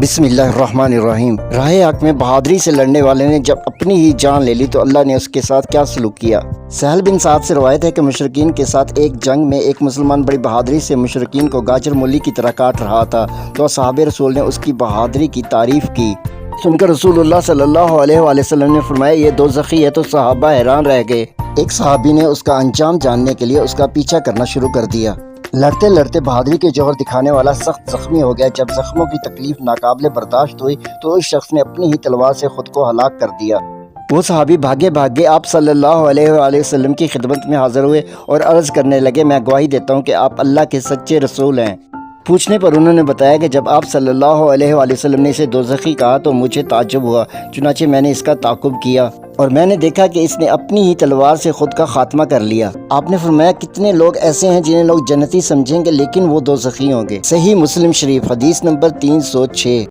بسم اللہ الرحمن الرحیم۔ راہ حق میں بہادری سے لڑنے والے نے جب اپنی ہی جان لے لی تو اللہ نے اس کے ساتھ کیا سلوک کیا۔ سہل بن سعد سے روایت ہے کہ مشرکین کے ساتھ ایک جنگ میں ایک مسلمان بڑی بہادری سے مشرکین کو گاجر مولی کی طرح کاٹ رہا تھا تو اصحاب رسول نے اس کی بہادری کی تعریف کی۔ سن کر رسول اللہ صلی اللہ علیہ وآلہ وسلم نے فرمایا یہ دوزخی ہے، تو صحابہ حیران رہ گئے۔ ایک صحابی نے اس کا انجام جاننے کے لیے اس کا پیچھا کرنا شروع کر دیا۔ لڑتے لڑتے بہادری کے جوہر دکھانے والا سخت زخمی ہو گیا۔ جب زخموں کی تکلیف ناقابل برداشت ہوئی تو اس شخص نے اپنی ہی تلوار سے خود کو ہلاک کر دیا۔ وہ صحابی بھاگے بھاگے آپ صلی اللہ علیہ وآلہ وسلم کی خدمت میں حاضر ہوئے اور عرض کرنے لگے، میں گواہی دیتا ہوں کہ آپ اللہ کے سچے رسول ہیں۔ پوچھنے پر انہوں نے بتایا کہ جب آپ صلی اللہ علیہ وآلہ وسلم نے اسے دوزخی کہا تو مجھے تعجب ہوا، چنانچہ میں نے اس کا تعاقب کیا اور میں نے دیکھا کہ اس نے اپنی ہی تلوار سے خود کا خاتمہ کر لیا۔ آپ نے فرمایا کتنے لوگ ایسے ہیں جنہیں لوگ جنتی سمجھیں گے لیکن وہ دوزخی ہوں گے۔ صحیح مسلم شریف حدیث نمبر 306۔